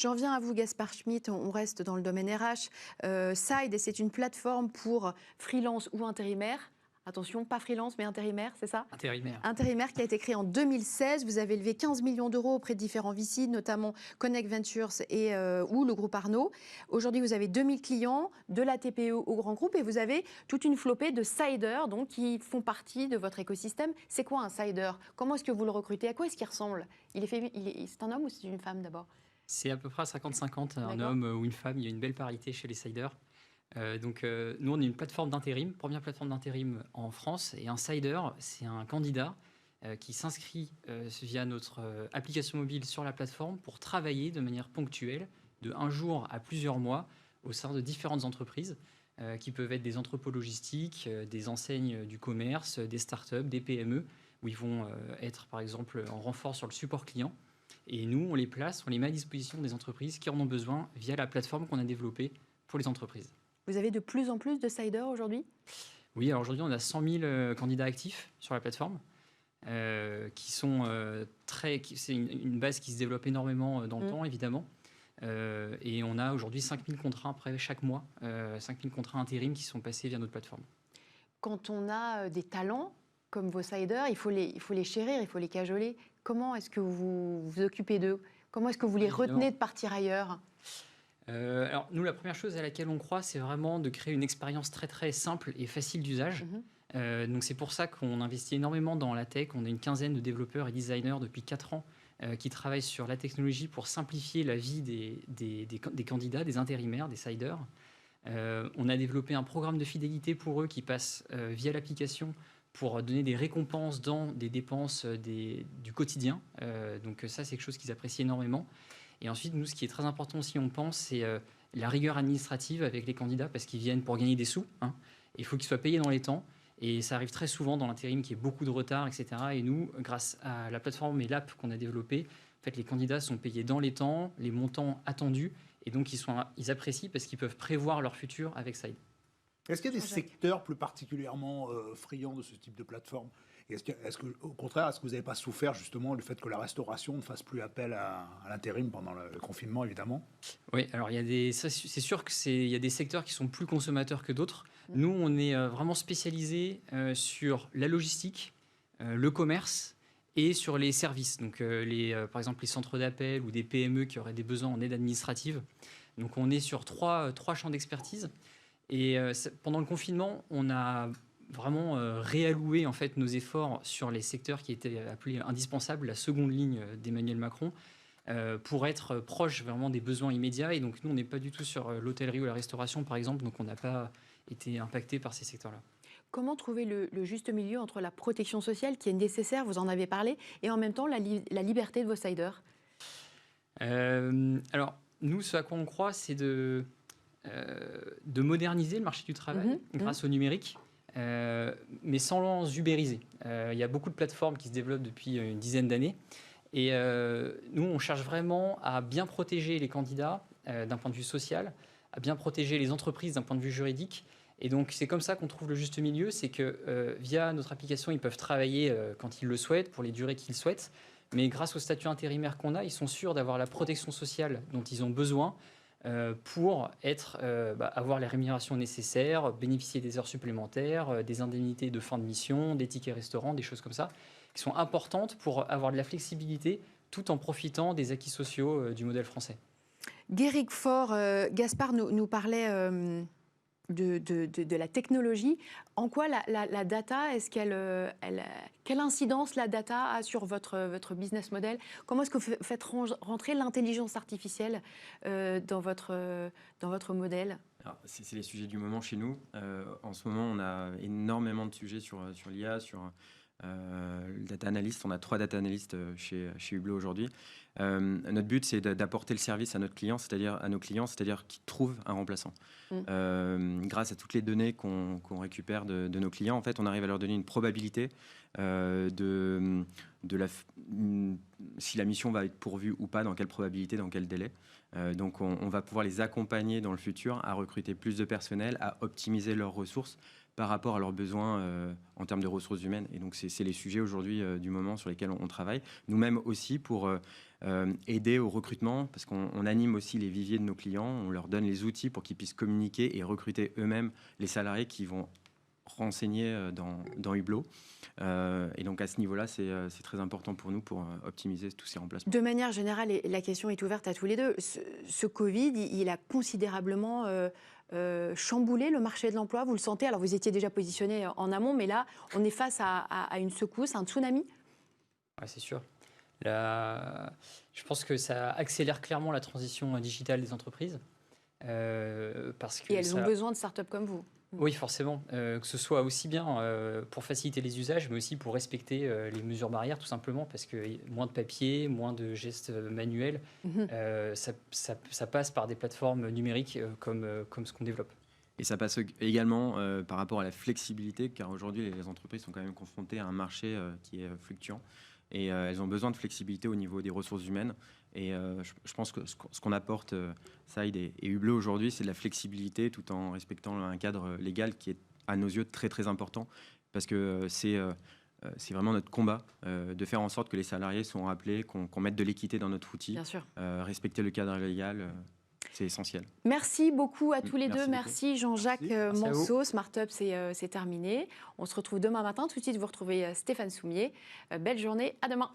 J'en viens à vous, Gaspard Schmitt. On reste dans le domaine RH. Side, c'est une plateforme pour freelance ou intérimaire. Attention, pas freelance, mais intérimaire, c'est ça? Intérimaire. Intérimaire qui a été créé en 2016. Vous avez levé 15 millions d'euros auprès de différents VC, notamment Connect Ventures ou le groupe Arnaud. Aujourd'hui, vous avez 2000 clients, de la TPE au grand groupe, et vous avez toute une flopée de siders donc, qui font partie de votre écosystème. C'est quoi un sider? Comment est-ce que vous le recrutez? À quoi est-ce qu'il ressemble? C'est un homme ou c'est une femme d'abord? C'est à peu près à 50-50, un D'accord. homme ou une femme. Il y a une belle parité chez les siders. Nous, on est une plateforme d'intérim, première plateforme d'intérim en France. Et un sider, c'est un candidat qui s'inscrit via notre application mobile sur la plateforme pour travailler de manière ponctuelle, de un jour à plusieurs mois, au sein de différentes entreprises, qui peuvent être des entrepôts logistiques, des enseignes du commerce, des startups, des PME, où ils vont être, par exemple, en renfort sur le support client. Et nous, on les place, on les met à disposition des entreprises qui en ont besoin via la plateforme qu'on a développée pour les entreprises. Vous avez de plus en plus de siders aujourd'hui? Oui, alors aujourd'hui, on a 100 000 candidats actifs sur la plateforme, qui sont c'est une base qui se développe énormément dans le temps, évidemment. Et on a aujourd'hui 5 000 contrats après chaque mois, 5 000 contrats intérim qui sont passés via notre plateforme. Quand on a des talents comme vos siders, il faut les chérir, il faut les cajoler. Comment est-ce que vous vous occupez d'eux? Comment est-ce que vous les Évidemment. retenez de partir ailleurs? Alors, nous, la première chose à laquelle on croit, c'est vraiment de créer une expérience très, très simple et facile d'usage. Donc, c'est pour ça qu'on investit énormément dans la tech. On a une quinzaine de développeurs et designers depuis 4 ans qui travaillent sur la technologie pour simplifier la vie des candidats, des intérimaires, des siders. On a développé un programme de fidélité pour eux qui passe via l'application pour donner des récompenses dans des dépenses du quotidien. Donc ça, c'est quelque chose qu'ils apprécient énormément. Et ensuite, nous, ce qui est très important aussi, on pense, c'est la rigueur administrative avec les candidats parce qu'ils viennent pour gagner des sous. Il faut qu'ils soient payés dans les temps. Et ça arrive très souvent dans l'intérim qu'il y ait beaucoup de retard, etc. Et nous, grâce à la plateforme et l'app qu'on a développée, en fait, les candidats sont payés dans les temps, les montants attendus. Et donc, ils apprécient parce qu'ils peuvent prévoir leur futur avec Side. Est-ce qu'il y a des Jean-Jacques. secteurs plus particulièrement friands de ce type de plateforme? Au contraire, est-ce que vous n'avez pas souffert justement du fait que la restauration ne fasse plus appel à l'intérim pendant le confinement, évidemment? Oui, alors c'est sûr qu'il y a des secteurs qui sont plus consommateurs que d'autres. Nous, on est vraiment spécialisé sur la logistique, le commerce et sur les services. Donc, par exemple, les centres d'appel ou des PME qui auraient des besoins en aide administrative. Donc, on est sur trois champs d'expertise. Et pendant le confinement, on a vraiment réalloué en fait nos efforts sur les secteurs qui étaient appelés indispensables, la seconde ligne d'Emmanuel Macron, pour être proche vraiment des besoins immédiats. Et donc nous, on n'est pas du tout sur l'hôtellerie ou la restauration, par exemple, donc on n'a pas été impacté par ces secteurs-là. Comment trouver le juste milieu entre la protection sociale qui est nécessaire, vous en avez parlé, et en même temps la liberté de vos siders? Alors, nous, ce à quoi on croit, c'est de moderniser le marché du travail grâce au numérique, mais sans ubériser. Il y a beaucoup de plateformes qui se développent depuis une dizaine d'années. Et nous, on cherche vraiment à bien protéger les candidats d'un point de vue social, à bien protéger les entreprises d'un point de vue juridique. Et donc, c'est comme ça qu'on trouve le juste milieu. C'est que via notre application, ils peuvent travailler quand ils le souhaitent, pour les durées qu'ils souhaitent. Mais grâce au statut intérimaire qu'on a, ils sont sûrs d'avoir la protection sociale dont ils ont besoin pour avoir les rémunérations nécessaires, bénéficier des heures supplémentaires, des indemnités de fin de mission, des tickets restaurants, des choses comme ça, qui sont importantes pour avoir de la flexibilité tout en profitant des acquis sociaux du modèle français. Guéric Faure, Gaspard nous parlait de la technologie. En quoi la data, quelle incidence la data a sur votre business model? Comment est-ce que vous faites rentrer l'intelligence artificielle dans votre modèle? C'est les sujets du moment chez nous. En ce moment, on a énormément de sujets sur l'IA, sur le data analyst. On a 3 data analysts chez Hublot aujourd'hui. Notre but, c'est d'apporter le service à nos clients, c'est-à-dire qu'ils trouvent un remplaçant. Grâce à toutes les données qu'on récupère de nos clients, en fait, on arrive à leur donner une probabilité si la mission va être pourvue ou pas, dans quelle probabilité, dans quel délai. Donc, on va pouvoir les accompagner dans le futur à recruter plus de personnel, à optimiser leurs ressources par rapport à leurs besoins en termes de ressources humaines. Et donc, c'est les sujets aujourd'hui du moment sur lesquels on travaille. Nous-mêmes aussi pour aider au recrutement, parce qu'on anime aussi les viviers de nos clients, on leur donne les outils pour qu'ils puissent communiquer et recruter eux-mêmes les salariés qui vont renseigner dans Hublot. Et donc à ce niveau-là, c'est très important pour nous pour optimiser tous ces remplacements. De manière générale, et la question est ouverte à tous les deux, ce Covid, il a considérablement chamboulé le marché de l'emploi, vous le sentez? Alors vous étiez déjà positionné en amont, mais là, on est face à une secousse, un tsunami? Ouais, c'est sûr. Je pense que ça accélère clairement la transition digitale des entreprises. Parce que Et elles ont besoin de startups comme vous. Oui, forcément. Que ce soit aussi bien pour faciliter les usages, mais aussi pour respecter les mesures barrières, tout simplement, parce que moins de papier, moins de gestes manuels, ça passe par des plateformes numériques comme ce qu'on développe. Et ça passe également par rapport à la flexibilité, car aujourd'hui, les entreprises sont quand même confrontées à un marché qui est fluctuant. Et elles ont besoin de flexibilité au niveau des ressources humaines. Et je pense que ce qu'on apporte, Side et Hublot aujourd'hui, c'est de la flexibilité tout en respectant un cadre légal qui est, à nos yeux, très très important. Parce que c'est vraiment notre combat de faire en sorte que les salariés sont rappelés, qu'on mette de l'équité dans notre outil. Bien sûr. Respecter le cadre légal, c'est essentiel. Merci beaucoup à tous les deux. Merci Merci Jean-Jacques Merci à vous. Manceau. Smart Up, c'est terminé. On se retrouve demain matin. Tout de suite, vous retrouvez Stéphane Soumier. Belle journée. À demain.